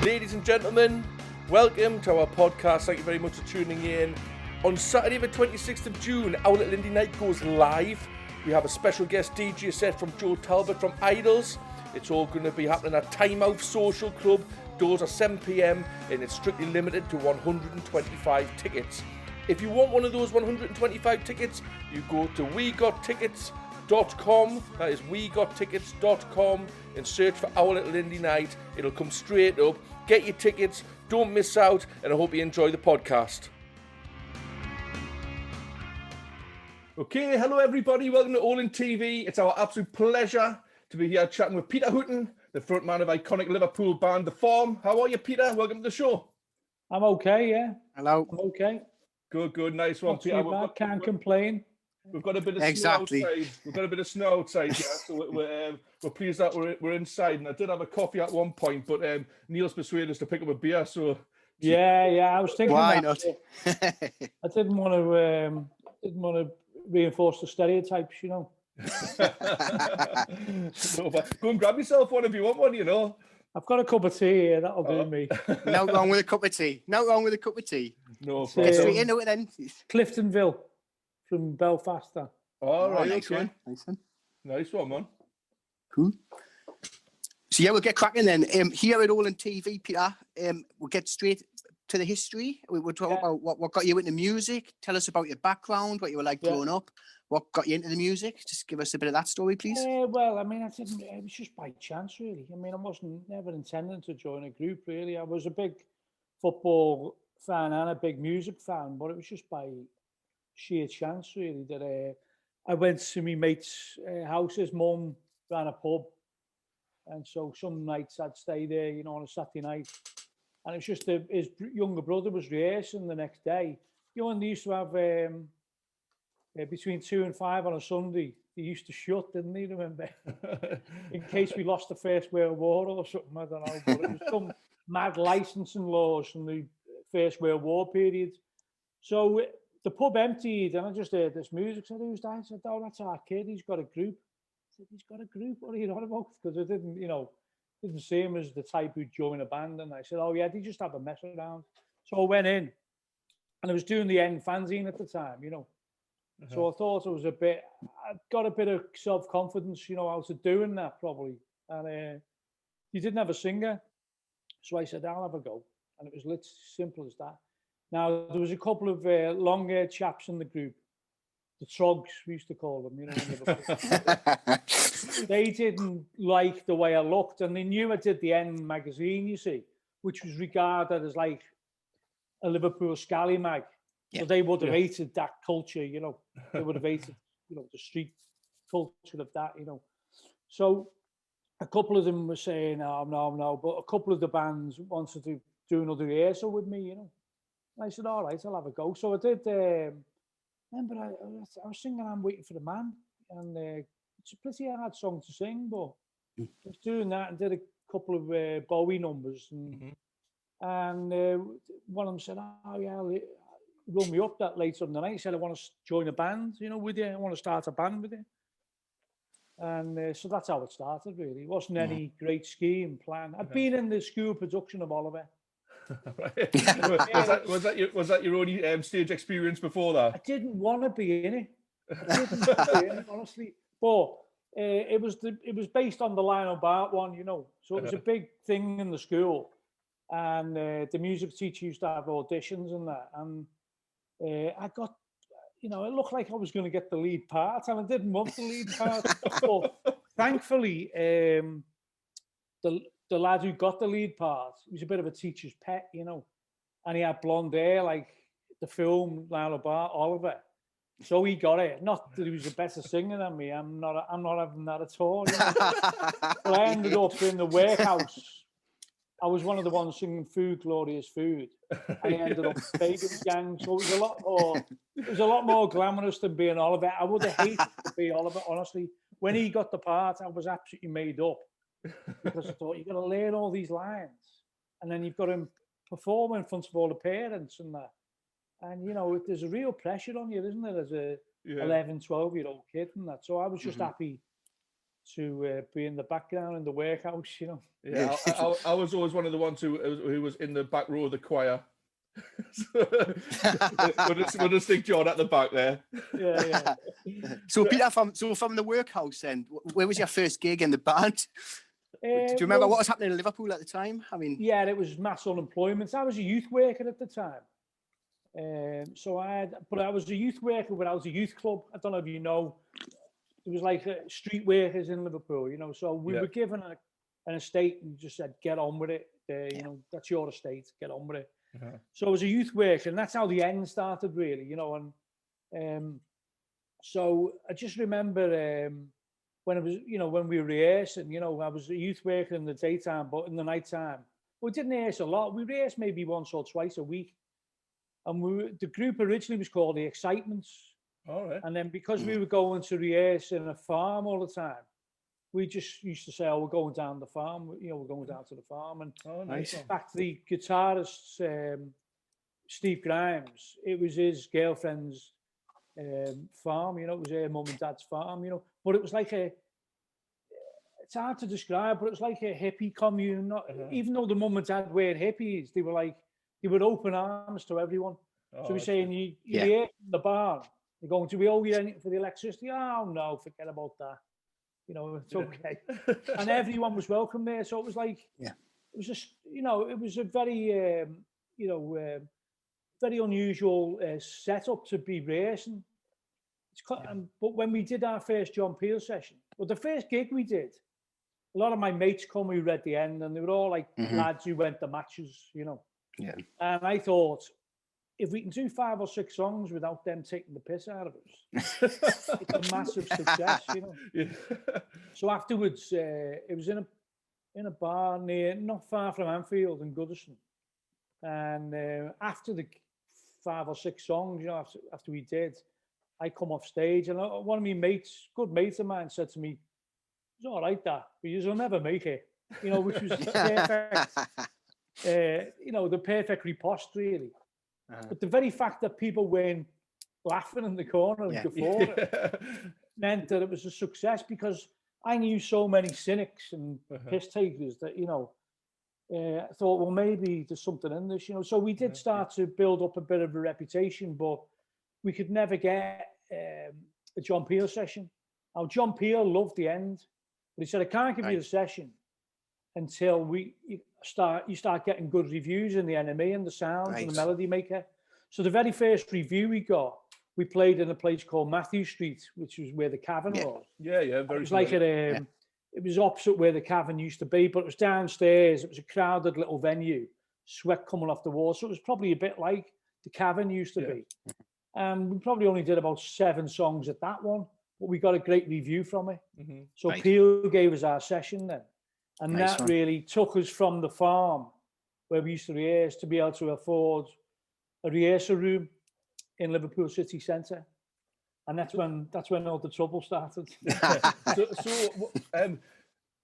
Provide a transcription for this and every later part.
Ladies and gentlemen, welcome to our podcast. Thank you very much for tuning in. On Saturday the 26th of June, our little indie night goes live. We have a special guest DJ set from Joe Talbot from Idols. It's all going to be happening at Time Out Social Club. Doors are 7 p.m. and it's strictly limited to 125 tickets. If you want one of those 125 tickets, you go to wegottickets.com. That is wegottickets.com and search for Our Little Indie Night. It'll come straight up. Get your tickets, don't miss out, and I hope you enjoy the podcast. Okay, hello everybody, welcome to OLIN TV. It's our absolute pleasure to be here chatting with Peter Hooton, the frontman of iconic Liverpool band The Form. How are you, Peter? Welcome to the show. I'm okay, yeah. Hello. I'm okay. Good, nice one, Not Peter. too bad. Can't complain. We've got a bit of snow outside. We've got a bit of snow outside, yeah. So we're pleased that we're inside. And I did have a coffee at one point, but Neil's persuaded us to pick up a beer. So yeah. I was thinking why that, not? I didn't want to reinforce the stereotypes, you know. No, but go and grab yourself one if you want one, you know. I've got a cup of tea here. That'll do me. No wrong with a cup of tea. No wrong with a cup of tea. No Get straight into it then. Cliftonville from Belfast. All right, nice okay. one. Nice one, man. Cool. So yeah, we'll get cracking then. Here at OLIN TV, Peter, we'll get straight to the history. We'll talk about what got you into music. Tell us about your background, what you were like growing up. What got you into the music? Just give us a bit of that story, please. Well, I mean, it was just by chance, really. I mean, I wasn't never intending to join a group, really. I was a big football fan and a big music fan, but it was just by sheer chance, really, that I went to my mate's house. His mum ran a pub, and so some nights I'd stay there, you know, on a Saturday night, and it was just his younger brother was rehearsing the next day. You know, and they used to have between 2 and 5 on a Sunday. They used to shut, didn't they? Remember, in case we lost the First World War or something. I don't know, but it was some mad licensing laws from the First World War period. So the pub emptied, and I just heard this music. I said, "Who's that?" I said, "Oh, that's our kid. He's got a group." I said, "He's got a group? What are you on about?" Because I didn't, didn't see him as the type who'd join a band. And I said, "Oh yeah, they just have a mess around." So I went in, and I was doing the end fanzine at the time, you know. So I thought it was I got a bit of self-confidence, out of doing that probably. And he didn't have a singer. So I said, "I'll have a go." And it was simple as that. Now, there was a couple of long-haired chaps in the group, the Trugs, we used to call them, in Liverpool. They didn't like the way I looked, and they knew I did the End magazine, you see, which was regarded as like a Liverpool scally mag. So they would have hated that culture, They would have hated, the street culture of that, So a couple of them were saying, no. But a couple of the bands wanted to do another rehearsal with me, And I said, all right, I'll have a go. So I did. Remember, I was singing "I'm Waiting for the Man." And it's a pretty hard song to sing, but I was doing that and did a couple of Bowie numbers. And one of them said, "Oh, yeah, run me up that later in the night." He said, "I want to join a band, with you. I want to start a band with you." And so that's how it started, really. It wasn't any great scheme plan. I'd been in the school production of Oliver. Right. Was that your only stage experience before that? I didn't want to be in it. Honestly. But it was based on the Lionel Bart one, So it was a big thing in the school. And the music teacher used to have auditions and that. And I got, it looked like I was going to get the lead part, and I didn't want the lead part. But thankfully, the lad who got the lead part, he was a bit of a teacher's pet, and he had blonde hair like the film Lionel Bart, Oliver. So he got it. Not that he was a better singer than me. I'm not having that at all. But I ended up in the warehouse. I was one of the ones singing "Food, Glorious Food," and he ended up Bacon Gang. So it was a lot more glamorous than being Oliver. I would have hated to be Oliver, honestly. When he got the part, I was absolutely made up, because I thought, you've got to learn all these lines, and then you've got to perform in front of all the parents and that. And, there's a real pressure on you, isn't there, as a 11, 12-year-old kid and that. So I was just happy to be in the background in the workhouse, you know. Yeah, I was always one of the ones who was in the back row of the choir. With a stick John at the back there. Yeah. So Peter, from the workhouse then, where was your first gig in the band? Do you remember what was happening in Liverpool at the time? I mean, yeah, it was mass unemployment. I was a youth worker at the time. But I was a youth worker when I was a youth club. I don't know if you know, it was like street workers in Liverpool, you know. So we were given an estate and just said, get on with it. You know, that's your estate, get on with it. So I was a youth worker, and that's how the end started, really, you know. And so I just remember when it was, you know, when we were rehearsing, you know, I was a youth worker in the daytime, but in the nighttime, we didn't rehearse a lot. We rehearsed maybe once or twice a week. And the group originally was called The Excitements. All right. And then because we were going to rehearse in a farm all the time, we just used to say, oh, we're going down the farm, you know, we're going down to the farm. And nice. In fact, the guitarist, Steve Grimes, it was his girlfriend's farm, you know, it was her mum and dad's farm, you know. But it was like it's hard to describe, but it was like a hippie commune. Even though the mum and dad weren't hippies, they were open arms to everyone. So we're saying, you here in the barn, you're going to, we owe you anything for the electricity? Oh, no, forget about that. You know, it's okay. And everyone was welcome there. So it was like, it was just, you know, it was a very, very unusual setup to be racing. But when we did our first John Peel session, well, the first gig we did, a lot of my mates come who read the end, and they were all like lads who went to matches, you know. Yeah. And I thought, if we can do 5 or 6 songs without them taking the piss out of us, it's a massive success, you know. Yeah. So afterwards, it was in a bar not far from Anfield in Goodison, and after the 5 or 6 songs, you know, after we did, I come off stage, and one of my mates, good mate of mine, said to me, "It's all right that, but you'll never make it," you know, which was perfect. You know, the perfect riposte, really. But the very fact that people weren't laughing in the corner and before it meant that it was a success, because I knew so many cynics and piss takers that, you know, I thought, well, maybe there's something in this, you know. So we did start to build up a bit of a reputation, but we could never get a John Peel session. Now, John Peel loved the end, but he said, I can't give you the session until you start getting good reviews in the NME and the Sound and the Melody Maker. So the very first review we got, we played in a place called Matthew Street, which was where the Cavern was. Yeah, very. It was like it was opposite where the Cavern used to be, but it was downstairs. It was a crowded little venue, sweat coming off the wall. So it was probably a bit like the Cavern used to be. And we probably only did about 7 songs at that one, but we got a great review from it. So Peel gave us our session then. And that really took us from the farm where we used to rehearse to be able to afford a rehearsal room in Liverpool city centre. And that's when all the trouble started.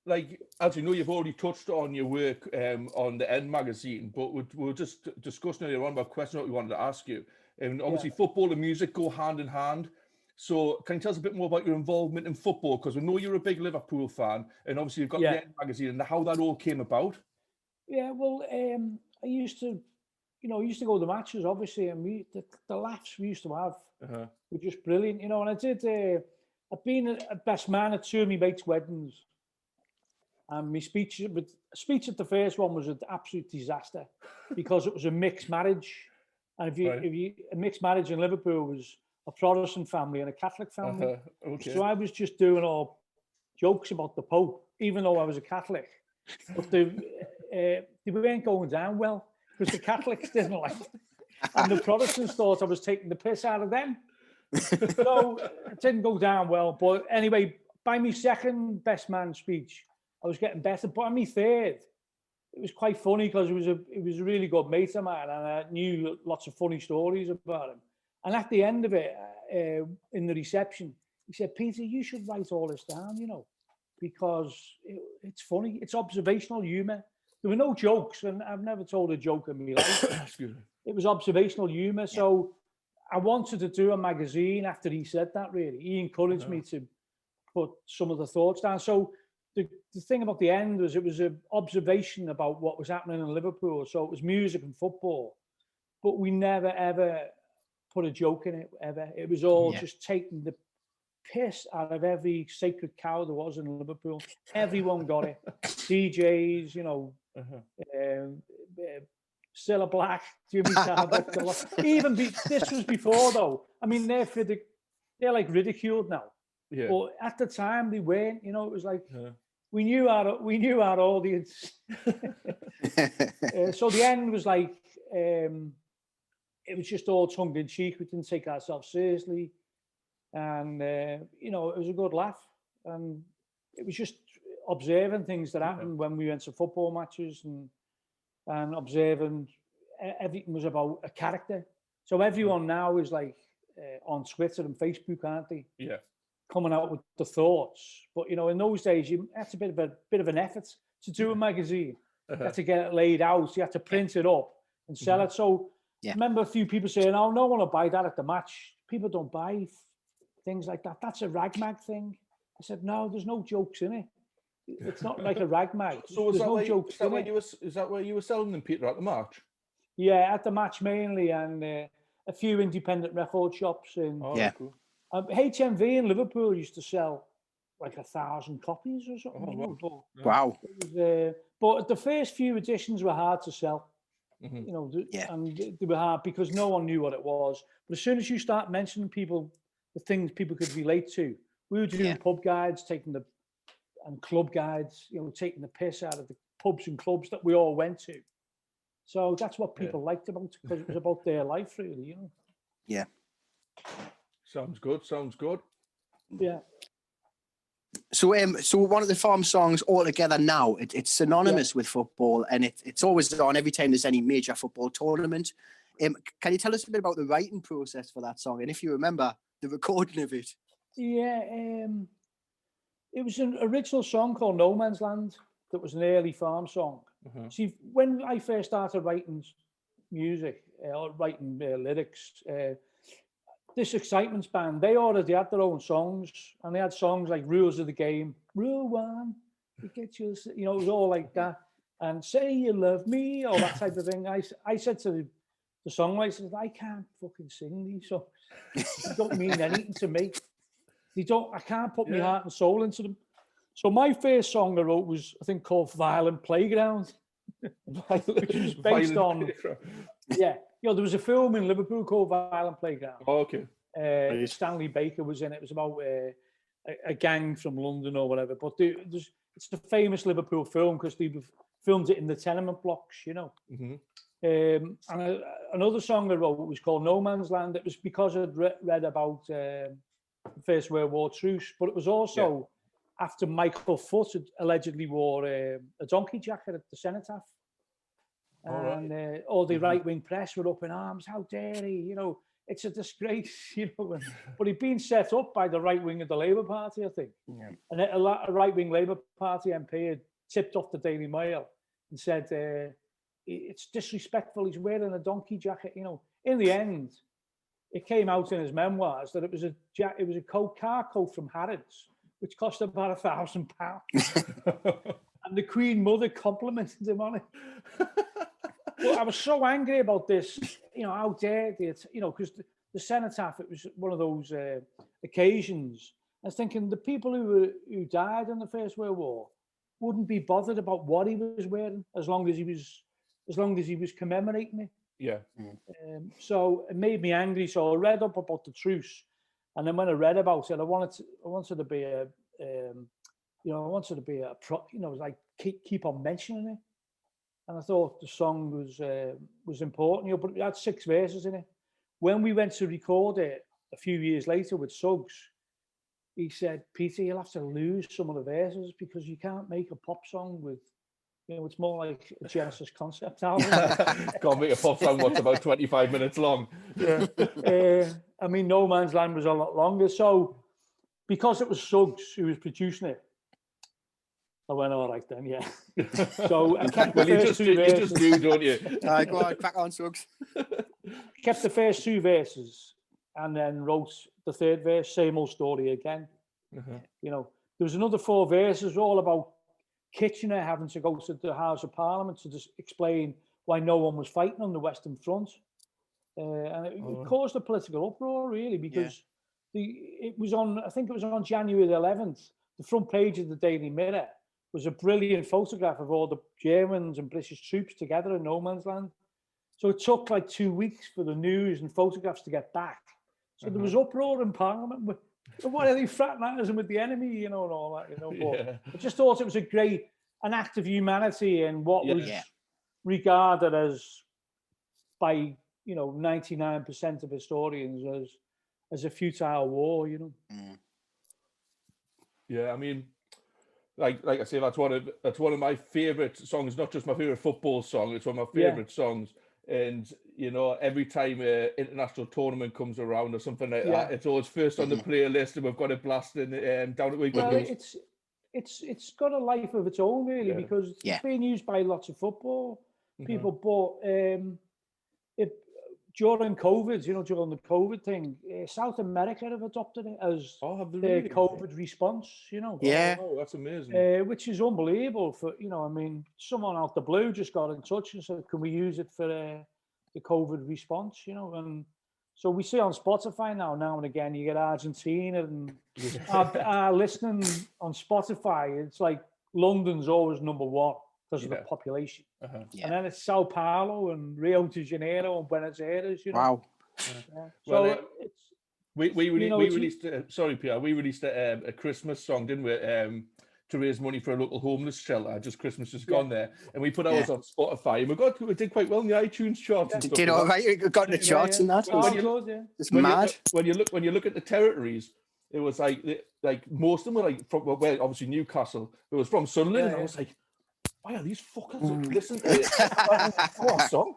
Like, as you know, you've already touched on your work on the End magazine, but we're just discussing earlier on about a question that we wanted to ask you. And obviously, football and music go hand in hand. So can you tell us a bit more about your involvement in football? Because we know you're a big Liverpool fan, and obviously you've got the End magazine, and how that all came about. Yeah, well, I used to go to the matches, obviously, and the laughs we used to have were just brilliant, you know. And I've been a best man at 2 of my mates' weddings, and my speech at the first one was an absolute disaster because it was a mixed marriage, and a mixed marriage in Liverpool was a Protestant family and a Catholic family. So I was just doing all jokes about the Pope, even though I was a Catholic. But they weren't going down well because the Catholics didn't like it. And the Protestants thought I was taking the piss out of them. So it didn't go down well. But anyway, by my second best man speech, I was getting better. But on my third, it was quite funny because it was a really good mate of mine, and I knew lots of funny stories about him. And at the end of it, in the reception, he said, "Peter, you should write all this down, you know, because it's funny. It's observational humour. There were no jokes, and I've never told a joke in my life. Excuse me. It was observational humour. So I wanted to do a magazine after he said that, really. He encouraged me to put some of the thoughts down. So the thing about the end was it was an observation about what was happening in Liverpool. So it was music and football, but we never ever put a joke in it ever. It was all just taking the piss out of every sacred cow there was in Liverpool. Everyone got it. DJs, you know, Cilla Black, Jimmy Tarbuck. This was before though. I mean, they're like ridiculed now. Yeah. But at the time they weren't. You know, it was like we knew our audience. So the end was like it was just all tongue in cheek. We didn't take ourselves seriously, and you know, it was a good laugh. And it was just observing things that happened when we went to football matches and observing. Everything was about a character. So everyone now is like on Twitter and Facebook, aren't they? Yeah. Coming out with the thoughts. But you know, in those days, that's a bit of an effort to do a magazine. You had to get it laid out. You had to print it up and sell it. So I remember a few people saying, "Oh, no one will buy that at the match. People don't buy things like that. That's a rag mag thing." I said, "No, there's no jokes in it. It's not like a rag mag. So is that where you were selling them, Peter, at the match? Yeah, at the match mainly, and a few independent record shops. Cool. HMV in Liverpool used to sell like 1,000 copies or something. Wow. But the first few editions were hard to sell. You know, and they were hard because no one knew what it was. But as soon as you start mentioning the things people could relate to, we were doing pub guides, and club guides, you know, taking the piss out of the pubs and clubs that we all went to. So that's what people liked about it, because it was about their life, really, you know. Yeah. Sounds good. Yeah. So one of the farm songs altogether now, it's synonymous with football, and it's always on every time there's any major football tournament. Can you tell us a bit about the writing process for that song, and if you remember the recording of it? Yeah, it was an original song called No Man's Land that was an early farm song. See, when I first started writing music or writing lyrics, this Excitements band, they already had their own songs, and they had songs like Rules of the Game, Rule 1, you get your, you know, it was all like that, and Say You Love Me, all that type of thing. I said to the songwriters, I can't fucking sing these songs. They don't mean anything to me. I can't put my heart and soul into them. So my first song I wrote was, I think, called Violent Playground, which was based on, you know, there was a film in Liverpool called Violent Playground. Oh, okay. Stanley Baker was in it. It was about a gang from London or whatever. But it's the famous Liverpool film because they filmed it in the tenement blocks, you know. And another song I wrote was called No Man's Land. It was because I'd read about the First World War truce, but it was also after Michael Foot had allegedly wore a donkey jacket at the cenotaph. And all the right-wing press were up in arms. How dare he? You know, it's a disgrace, you know. But he'd been set up by the right wing of the Labour Party, I think. Yeah. And a right-wing Labour Party MP had tipped off the Daily Mail and said, it's disrespectful, he's wearing a donkey jacket, you know. In the end, it came out in his memoirs that it was a car coat from Harrods, which cost about £1,000. And the Queen Mother complimented him on it. But I was so angry about this, you know, how dare they, you know, because the cenotaph, it was one of those occasions. I was thinking the people who died in the First World War wouldn't be bothered about what he was wearing as long as he was commemorating it. Yeah. So it made me angry. So I read up about the truce, and then when I read about it, I wanted to be like keep on mentioning it. And I thought the song was important, you know, but it had 6 verses in it. When we went to record it a few years later with SUGGS, he said, Peter, you'll have to lose some of the verses because you can't make a pop song with, you know, it's more like a Genesis concept album. Can't make a pop song what's about 25 minutes long. Yeah. I mean, No Man's Land was a lot longer. So because it was SUGGS who was producing it, I went, all right then, yeah. So I kept the first 2 verses. You just do, don't you? Go on, crack on, SUGGS. Kept the first 2 verses and then wrote the 3rd verse, same old story again. You know, there was another 4 verses all about Kitchener having to go to the House of Parliament to just explain why no one was fighting on the Western Front. And it caused a political uproar, really, because it was on, I think it was on January the 11th, the front page of the Daily Mirror was a brilliant photograph of all the Germans and British troops together in no man's land. So it took like 2 weeks for the news and photographs to get back. So there was uproar in Parliament. Why are they fraternising with the enemy, you know, and all that, you know? But I just thought it was an act of humanity and what was regarded as, by, you know, 99% of historians as a futile war, you know. Yeah, I mean, like I say, that's one of my favourite songs. Not just my favourite football song; it's one of my favourite songs. And you know, every time an international tournament comes around or something like that, it's always first on the playlist, and we've got it blasting down at Wimbledon. Well, it's got a life of its own, really, because it's being used by lots of football people. But during COVID, you know, during the COVID thing, South America have adopted it as their COVID response, you know. Oh, that's amazing. Which is unbelievable for, you know, I mean, someone out the blue just got in touch and said, can we use it for the COVID response, you know? And so we see on Spotify now and again, you get Argentina and our listening on Spotify, it's like London's always #1 because of the population. And then it's Sao Paulo and Rio de Janeiro and Buenos Aires, you know. Wow. So well, we released sorry, Pierre, we released a Christmas song, didn't we, to raise money for a local homeless shelter. Just Christmas has gone there, and we put ours on Spotify, and we did quite well in the iTunes charts. Did all right? You got the charts and that. It's mad. When you look at the territories, it was like most of them were like from, well, obviously Newcastle. It was from Sunderland, and I was like, why are these fuckers listen to it? What song?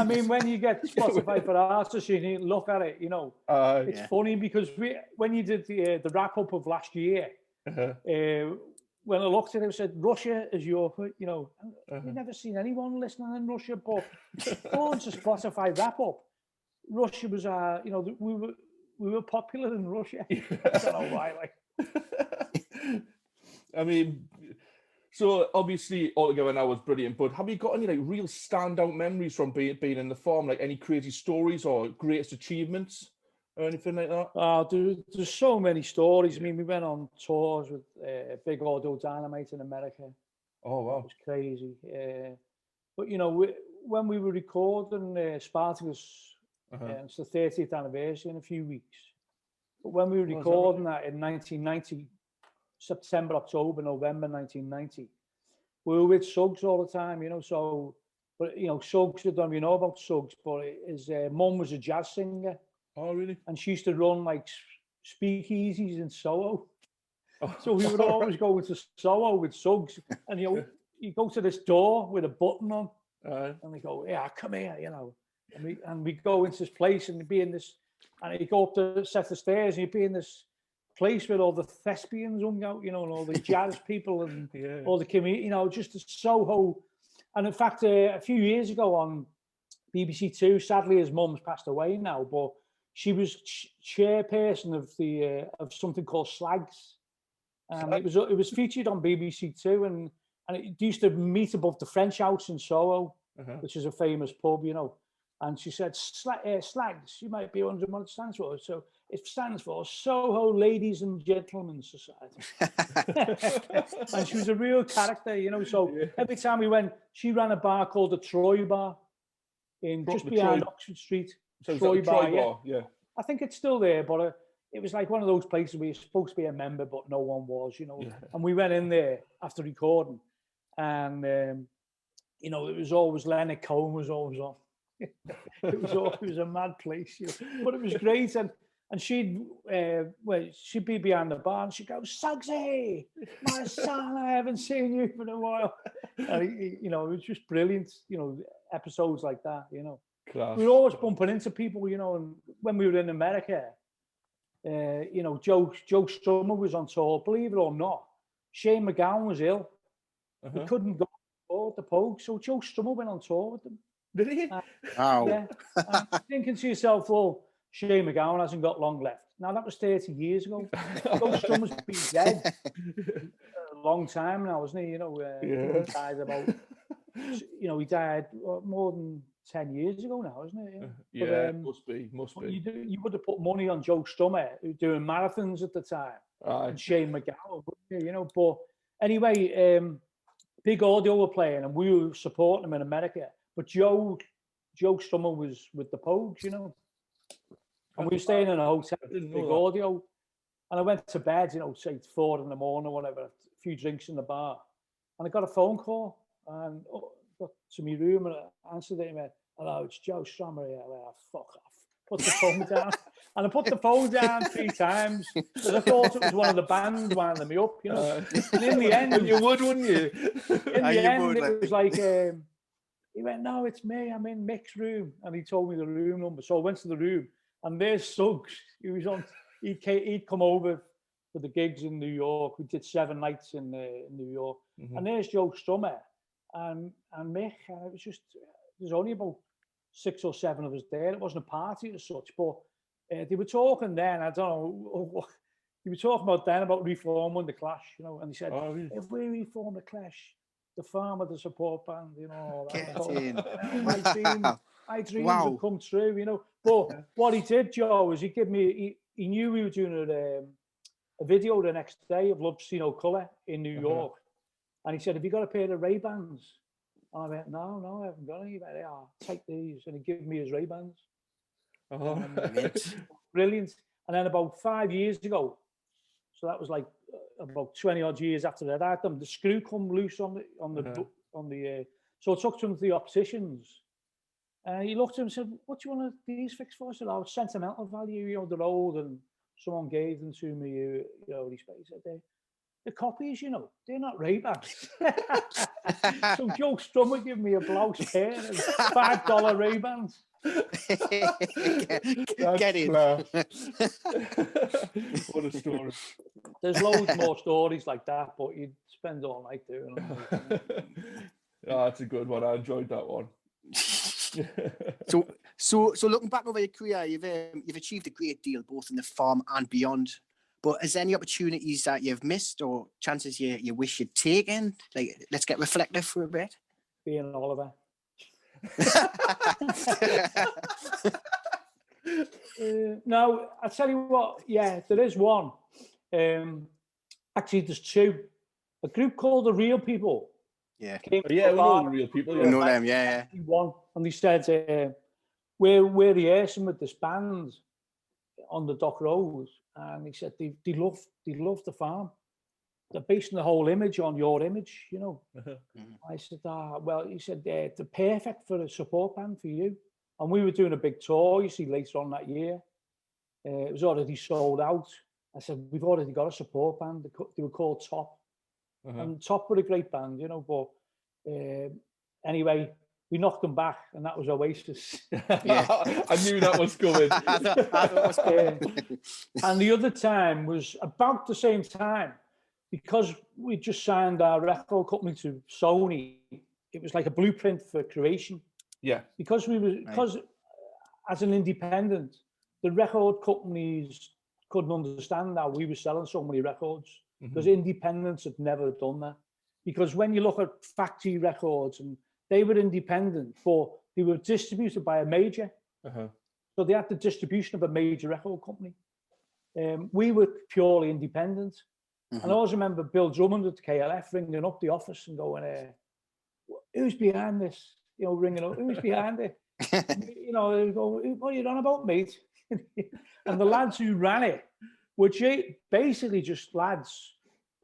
I mean, when you get Spotify for artists, you need to look at it, you know. It's funny because when you did the wrap up of last year, when I looked at it, I said, Russia is your, you know, I've never seen anyone listening in Russia, but going to Spotify wrap up, Russia was you know, we were popular in Russia. I don't know why, like. I mean, so obviously Altogether Now was brilliant, but have you got any like real standout memories from being in the farm, like any crazy stories or greatest achievements or anything like that? There's so many stories. I mean, we went on tours with Big Audio Dynamite in America. Oh wow, it was crazy. But you know, when we were recording Spartacus, it's the 30th anniversary in a few weeks. But when we were recording that in 1990. September, October, November 1990. We were with SUGGS all the time, you know. So, but you know, SUGGS, I don't know if you know about SUGGS, but his mum was a jazz singer. Oh, really? And she used to run like speakeasies in Soho. So we would always go into Soho with SUGGS, and you know, you go to this door with a button on, and they go, "Yeah, come here," you know. And we go into this place, and you'd be in this, and you go up the set of stairs, and you'd be in this place where all the thespians hung out, you know, and all the jazz people and all the community, you know, just a Soho. And in fact, a few years ago on BBC Two, sadly his mum's passed away now, but she was chairperson of the of something called SUGGS. It was featured on BBC Two, and it used to meet above the French House in Soho, which is a famous pub, you know. And she said, SUGGS, you might be wondering what it stands for. So it stands for Soho Ladies and Gentlemen Society. And she was a real character, you know. So every time we went, she ran a bar called the Troy Bar in just behind Oxford Street. So Troy Bar, yeah. I think it's still there, but it was like one of those places where you're supposed to be a member, but no one was, you know. Yeah. And we went in there after recording, and you know, it was always Leonard Cohen was always on. It was a mad place, you know? But it was great. And she'd be behind the bar and she'd go, "Suggsy, my son, I haven't seen you for a while." And you know, it was just brilliant, you know, episodes like that, you know. Class. We were always bumping into people, you know, and when we were in America, you know, Joe Strummer was on tour, believe it or not. Shane MacGowan was ill. He couldn't go to the Pogue, so Joe Strummer went on tour with them. Did he? Wow. Yeah. And thinking to yourself, well, Shane MacGowan hasn't got long left. Now that was 30 years ago. Joe Strummer's been dead a long time now, isn't he? You know, he died about, you know, he died more than 10 years ago now, isn't it? Yeah, must be. You would have put money on Joe Strummer, who was doing marathons at the time, and Shane McGowan, you know. But anyway, Big Audio were playing, and we were supporting them in America. But Joe Strummer was with the Pogues, you know. And we were staying in a hotel, Big Audio. And I went to bed, you know, say 4 in the morning or whatever, a few drinks in the bar. And I got a phone call and got to my room and I answered it and went, hello, it's Joe Strummer here. I went, oh, fuck off. Put the phone down. And I put the phone down 3 times because I thought it was one of the band winding me up, you know. And in the end... Well, you would, wouldn't you? In the end, it was like... he went, no, it's me. I'm in Mick's room. And he told me the room number. So I went to the room and there's Suggs. He was on... He'd come over for the gigs in New York. We did 7 nights in New York. And there's Joe Strummer and Mick. And it was just... There's only about 6 or 7 of us there. It wasn't a party as such, but they were talking then, I don't know, they were talking about then about reforming the Clash, you know, and he said, if we reform the Clash, the Farmer, the support band, you know, my dreams have come true, you know. But what he did, Joe, is he knew we were doing a video the next day of Love See No Colour in New York. And he said, have you got a pair of Ray-Bans? And I went, no, I haven't got any. He went, yeah, take these. And he gave me his Ray-Bans. Brilliant. And then about 5 years ago, so that was like about 20 odd years after that, I had them, the screw come loose on the so I took them to the opticians. And he looked at him and said, what do you want these fixed for? I said, oh, sentimental value, you know, they're old and someone gave them to me, you know, he said, the copies, you know, they're not Ray-Bans. So Joe Strummer gave me a blouse pair of $5 Ray-Bans. Get in. What a story. There's loads more stories like that, but you'd spend all night doing them. Oh, that's a good one. I enjoyed that one. So looking back over your career, you've achieved a great deal, both in the farm and beyond. But is there any opportunities that you've missed or chances you wish you'd taken? Like, let's get reflective for a bit. Being Oliver. No, I tell you what, yeah, there is one. Actually, there's 2. A group called The Real People. Yeah. We know The Real People. We know them, yeah. And they said, we're rehearsing with this band on the Dock Road. And he said, they love the farm. They're basing the whole image on your image, you know. I said, well, he said, they're perfect for a support band for you. And we were doing a big tour, you see, later on that year. It was already sold out. I said, we've already got a support band. They were called Top. And Top were a great band, you know, but anyway, we knocked them back, and that was Oasis. I knew that was coming. And the other time was about the same time, because we just signed our record company to Sony. It was like a blueprint for creation. Yeah. Because as an independent, the record companies couldn't understand how we were selling so many records, because independents had never done that. Because when you look at factory records, and they were independent, but they were distributed by a major. So they had the distribution of a major record company. We were purely independent. And I always remember Bill Drummond at KLF ringing up the office and going, who's behind this? You know, ringing up, who's behind it? You know, they go, what are you on about, mate? And the lads who ran it were basically just lads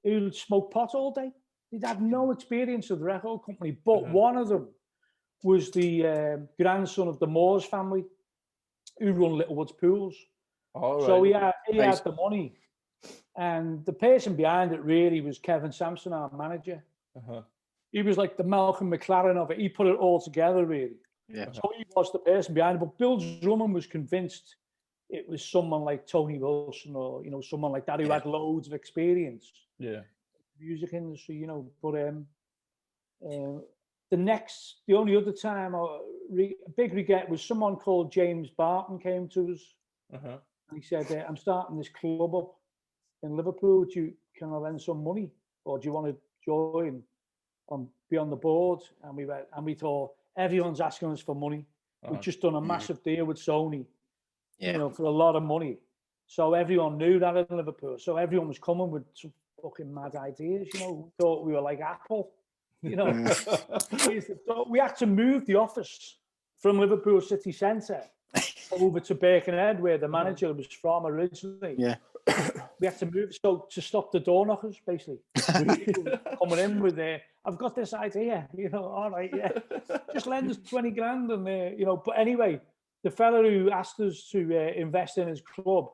who smoked pot all day. They'd had no experience of the record company, but one of them was the grandson of the Moores family who run Littlewoods Pools. So he had the money. And the person behind it really was Kevin Sampson, our manager. He was like the Malcolm McLaren of it. He put it all together, really. So he was the person behind it. But Bill Drummond was convinced it was someone like Tony Wilson or, you know, someone like that who had loads of experience. Music industry, you know. But the only other time, a big regret was someone called James Barton came to us. And he said, I'm starting this club up in Liverpool. Can I lend some money, or do you want to join and be on the board? And we thought, everyone's asking us for money. We've just done a massive deal with Sony, you know, for a lot of money. So everyone knew that in Liverpool. So everyone was coming with some fucking mad ideas, you know. Thought we were like Apple, you know. We had to move the office from Liverpool city centre over to Birkenhead, where the manager was from originally. Yeah. We had to move to stop the door knockers, basically. Coming in with I've got this idea, you know, all right, yeah. Just lend us 20 grand and, you know, but anyway, the fella who asked us to invest in his club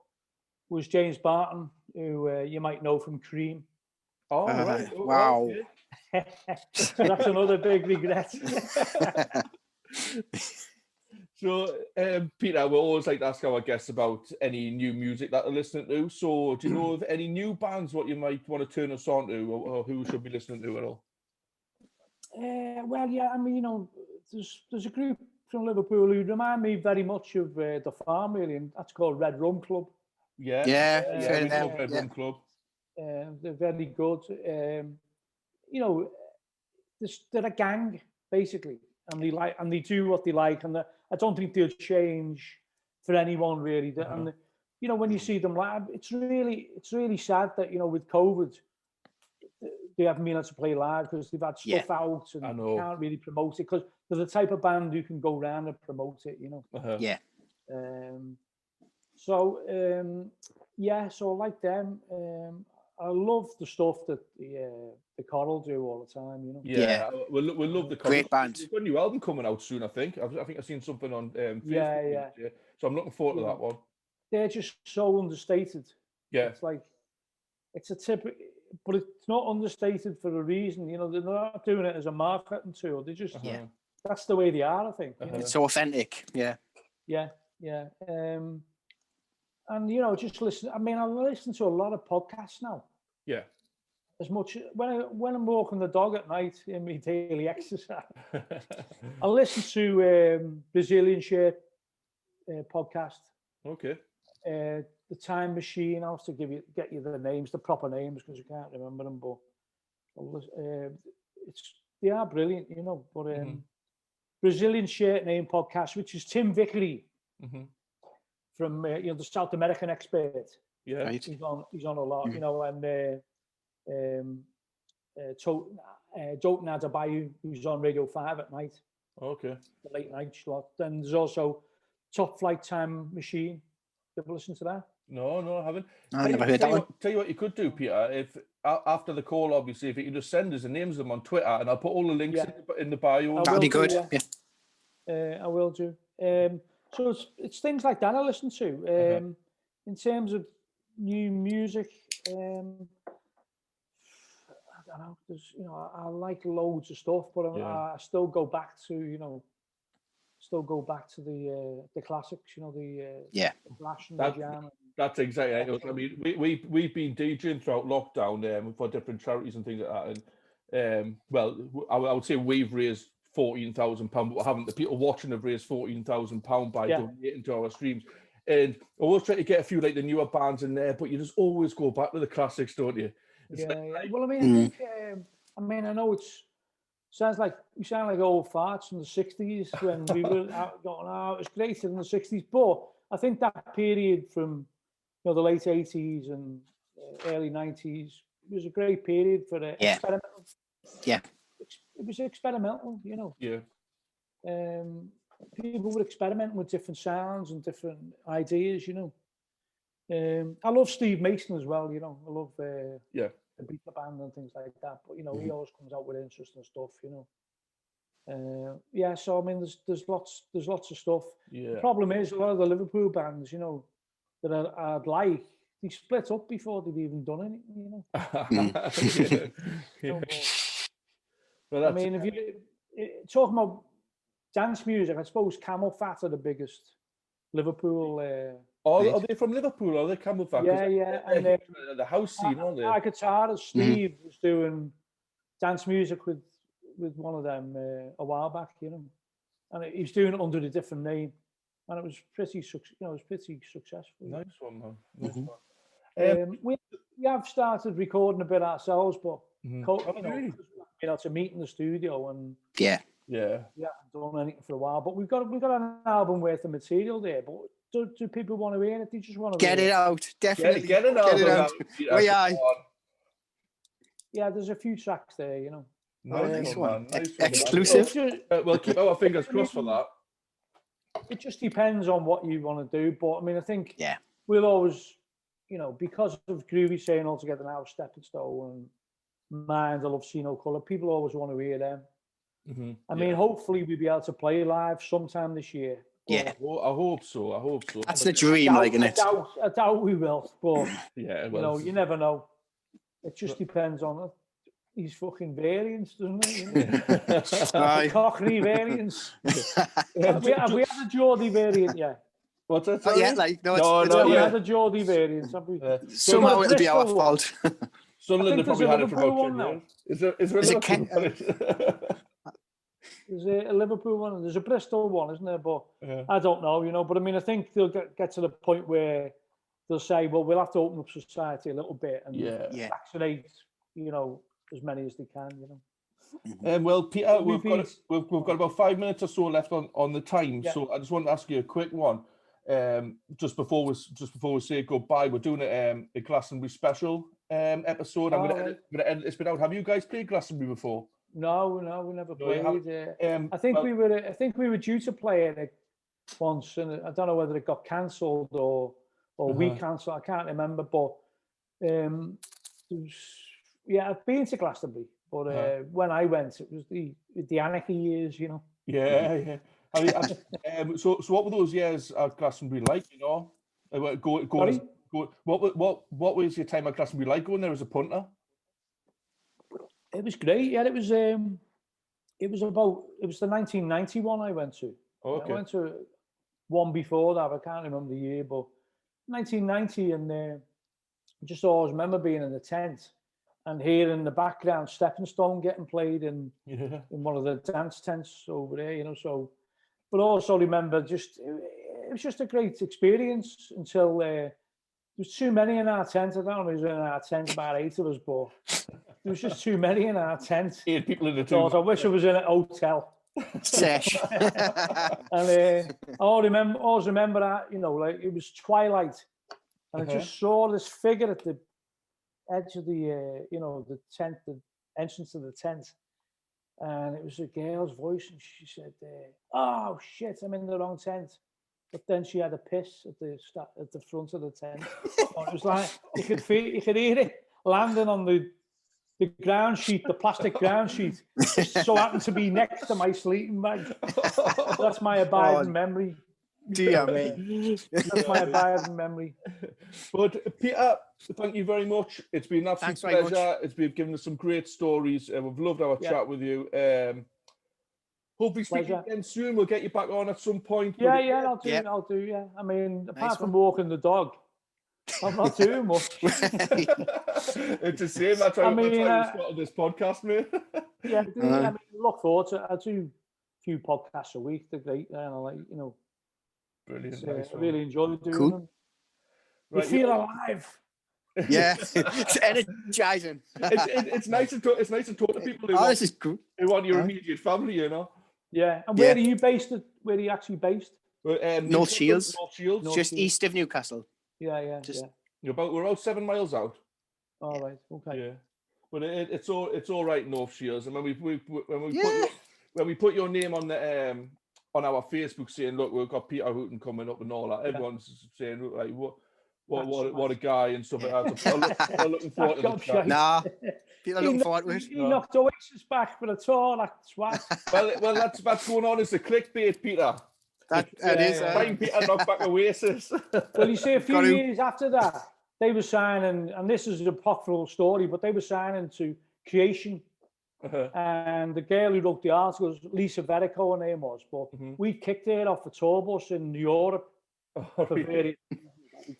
was James Barton, who you might know from Cream. Oh, right. Wow. So that's another big regret. So, Peter, we always like to ask our guests about any new music that they're listening to. So, do you know of any new bands what you might want to turn us on to, or who should be listening to at all? Well, yeah, I mean, you know, there's a group from Liverpool who remind me very much of the Farm, really, and that's called Red Rum Club. Yeah, fair we enough. love Red Rum Club. They're very good. You know, they're a gang basically, and they do what they like, and I don't think they'll change for anyone really. And you know, when you see them live, it's really sad that, you know, with COVID, they haven't been able to play live because they've had stuff out and can't really promote it, because they're the type of band who can go around and promote it, you know. Yeah. So so like them. I love the stuff that the Coral do all the time, you know. Yeah. We'll love the Great band. We've got a new album coming out soon, I think. I think I've seen something on Facebook. Yeah. So I'm looking forward to that one. They're just so understated. Yeah. It's like, it's a tip, but it's not understated for a reason. You know, they're not doing it as a marketing tool. They just, that's the way they are, I think. You know? It's authentic. Yeah. Yeah. And, you know, just listen. I mean, I listen to a lot of podcasts now. Yeah. As much when I'm walking the dog at night in my daily exercise, I listen to Brazilian Shape podcast. Okay. The Time Machine. I'll have to get you the names, the proper names, because I can't remember them. But they are brilliant, you know. But Brazilian Shape Name podcast, which is Tim Vickery from you know, the South American expert. Yeah, right. He's on a lot, you know, and Jolton Adebayo, who's on Radio 5 at night. Okay. The late night slot. Then there's also Top Flight Time Machine. You ever listen to that? No, I haven't. I never heard that one. Tell you what you could do, Peter. If after the call, obviously, if you could just send us the names of them on Twitter, and I'll put all the links in the bio. That'd be good. I will do. So it's things like that I listen to. In terms of new music, I don't know. There's, you know, I like loads of stuff, but I still go back to, you know, the classics. You know, the Flash and the Jam. That's exactly it. I mean, we've been DJing throughout lockdown for different charities and things like that. And well, I would say we've raised £14,000, but the people watching have raised £14,000 by donating to our streams. And I always try to get a few like the newer bands in there, but you just always go back to the classics, don't you? Well, I mean, I think, I know we sound like old farts from the 60s when we were out going, oh, it was great in the 60s. But I think that period from, you know, the late 80s and early 90s was a great period for experimental. Yeah. It was experimental, you know. Yeah. People were experimenting with different sounds and different ideas, you know. I love Steve Mason as well, you know. I love the Beta Band and things like that. But, you know, he always comes out with interesting stuff, you know. So I mean, there's lots of stuff. Yeah. The problem is a lot of the Liverpool bands, you know, that I'd like, they split up before they've even done anything, you know. Well, I mean, if you talking about dance music, I suppose Camel Fat are the biggest Liverpool. Are they from Liverpool? Are they Camel Fat? Yeah. And the house scene, aren't they? Our guitarist Steve was doing dance music with one of them a while back, you know, and he was doing it under a different name. and it was pretty, successful. Nice one, man. Nice one. We have started recording a bit ourselves, but Really? we've been to meet in the studio, and Yeah. we haven't done anything for a while. But we've got an album worth of material there. But do people want to hear it? They just want to Get it out, definitely. Get it out. We are. Yeah, there's a few tracks there, Nice one. Nice Exclusive. We'll keep our fingers crossed for that. It just depends on what you want to do. But I mean, I think we'll always, because of Groovy saying all together now, Stepping Stone and Mind, I Love See No Colour, people always want to hear them. I mean, hopefully we'll be able to play live sometime this year. Yeah. I hope so. That's the dream, isn't it? I doubt we will, but you never know. It just depends on these fucking variants, doesn't it? Cockney variants. Have we had a Geordie variant yet? What's that? Not yet, We had a Geordie variant, have we? Somehow it'll be our fault. Sunderland have probably had it for about 10 years. Is there There's a Liverpool one and there's a Bristol one, isn't there? But I don't know, But I mean, I think they'll get to the point where they'll say, well, we'll have to open up society a little bit and vaccinate, as many as they can, Well, Peter, we've got about 5 minutes or so left on the time. So I just want to ask you a quick one. Just before we say goodbye, we're doing a Glastonbury special episode. I'm going to edit this bit out. Have you guys played Glastonbury before? No, we never played. I think we were due to play it once, and I don't know whether it got cancelled or we cancelled. I can't remember, but I've been to Glastonbury, but when I went, it was the anarchy years, Yeah. So what were those years at Glastonbury like? What was your time at Glastonbury like going there as a punter? It was great. Yeah, it was the 1991 I went to. Okay. I went to one before that. I can't remember the year, but 1990, and I just always remember being in the tent and hearing in the background Stepping Stone getting played in one of the dance tents over there. So, but also remember it was just a great experience until there was too many in our tent. I don't know if it was in our tent, about 8 of us, but there was just too many in our tent. 8 people in the tent. I wish I was in a hotel. Sesh. And I always remember that, it was twilight, and I just saw this figure at the edge of the tent, the entrance to the tent, and it was a girl's voice, and she said, "Oh shit, I'm in the wrong tent." But then she had a piss at the front of the tent. So it was like you could hear it landing on the ground sheet, the plastic ground sheet. Just so happened to be next to my sleeping bag. That's my abiding memory. Dear me. That's my abiding memory. But Peter, thank you very much. It's been an absolute pleasure. It's been giving us some great stories. We've loved our chat with you. Hopefully speak again soon. We'll get you back on at some point. I'll do. Yeah, I mean, apart from walking the dog, I'm not doing much. It's the same. That's why we started this podcast, mate. I mean, look forward to it. I do a few podcasts a week. They're great, and I like, brilliant. I really enjoy doing them. Right, you feel alive. Yeah, it's energizing. It's nice to talk. It's nice to talk to people who want your immediate family, Yeah, and where are you based? Where are you actually based? North Shields. Just Shields. east of Newcastle. Yeah. We're about 7 miles out. All right. Okay. Yeah, but it's all right, North Shields. And when we put your name on the on our Facebook saying, look, we've got Peter Hooton coming up and all that, everyone's saying, like, what a guy and stuff like that. I'm looking forward to the chat. Nah, people are looking forward to it. He knocked OASIS back for a tour, that swat. Well, that's going on as the clickbait, Peter. That is. Find Peter knocked back Oasis. Well, you see, a few years after that, they were signing, and this is an apocryphal story, but they were signing to Creation. And the girl who wrote the article was Lisa Verico, her name was, but we kicked her off the tour bus in Europe. We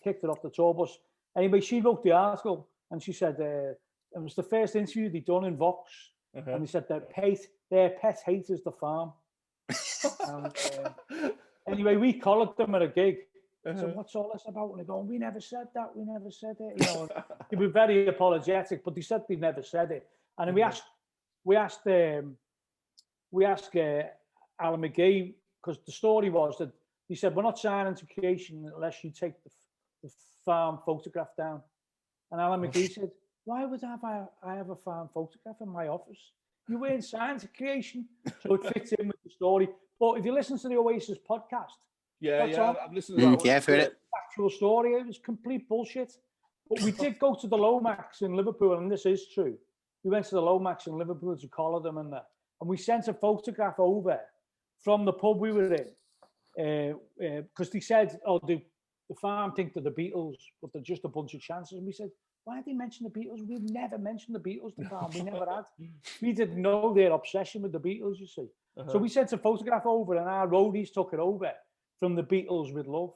kicked her off the tour bus. Anyway, she wrote the article, and she said it was the first interview they'd done in Vox, and they said their pet hate is the farm. And, Anyway, we collared them at a gig. So what's all this about? And they're going, we never said that. We never said it. You know, they were very apologetic, but they said they never said it. And then we asked Alan McGee, because the story was that he said, we're not signing to Creation unless you take the farm photograph down. And Alan McGee said, why would I have a farm photograph in my office? You weren't signed to Creation. So it fits in with the story. But if you listen to the Oasis podcast, I've listened to that. Yeah, I've heard it. Actual story, it was complete bullshit. But we did go to the Lomax in Liverpool, and this is true. We went to the Lomax in Liverpool to collar them and that. And we sent a photograph over from the pub we were in. Because they said, oh, the farm think they're the Beatles, but they're just a bunch of chances. And we said, why did they mention the Beatles? We've never mentioned the Beatles to farm. We never had. We didn't know their obsession with the Beatles, you see. So we sent a photograph over, and our roadies took it over from the Beatles with Love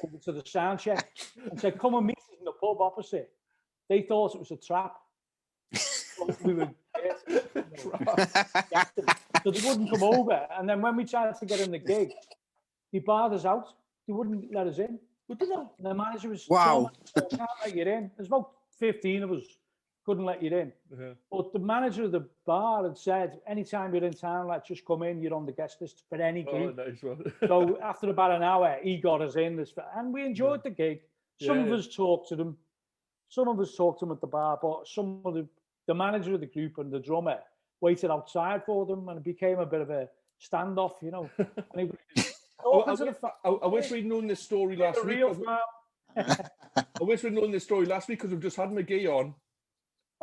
over to the sound check and said, come and meet us in the pub opposite. They thought it was a trap. We were so they wouldn't come over. And then when we tried to get in the gig, they barred us out. They wouldn't let us in. And the manager was, wow, can't let you in. There's about 15 of us, couldn't let you in. But the manager of the bar had said, anytime you're in town, like, just come in, you're on the guest list for any gig. Nice one. So after about an hour, he got us in, and we enjoyed the gig. Some of us talked to them. Some of us talked to them at the bar, but some of the manager of the group and the drummer waited outside for them, and it became a bit of a standoff, you know. And I wish we'd known this story last week. I wish we'd known this story last week, because we've just had McGee on.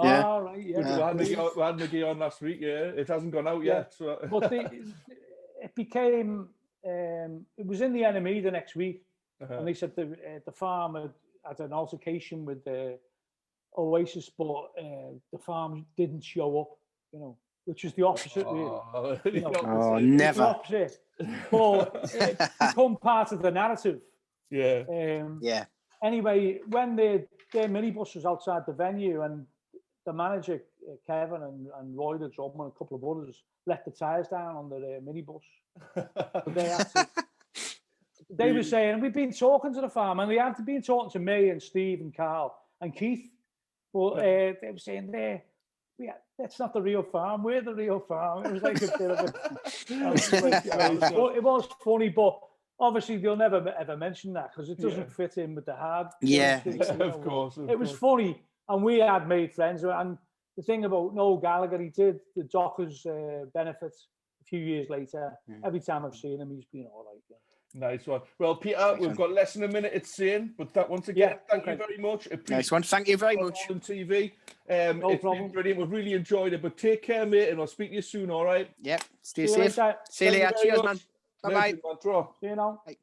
Yeah. Oh, right, yeah. We had McGee on last week, yeah. It hasn't gone out yet. So. But it became, it was in the NME the next week, and they said the farm had an altercation with the Oasis, but the farm didn't show up, you know, which is the opposite, really. You know, never. The opposite. But it become part of the narrative. Yeah. Anyway, when their minibus was outside the venue, and the manager, Kevin, and Roy, the drummer, and a couple of others, let the tyres down on the minibus. They were saying, we've been talking to the farm, and they had been talking to me and Steve and Carl and Keith. But they were saying, that's not the real farm. We're the real farm. It was like a bit of a... It was funny, but obviously they'll never ever mention that, because it doesn't fit in with the hard. Of course. It was funny, and we had made friends. And the thing about Noel Gallagher, he did the Dockers benefit a few years later. Every time I've seen him, he's been all right. Yeah. Nice one. Well, Peter, we've got less than a minute it's saying, but that once again, thank you very much. Nice one. Thank you very much. OLIN TV. It's problem. been brilliant. We've really enjoyed it, but take care, mate, and I'll speak to you soon, all right? Yep. Stay safe. See you later. Cheers, man. Bye-bye. See you now. Bye.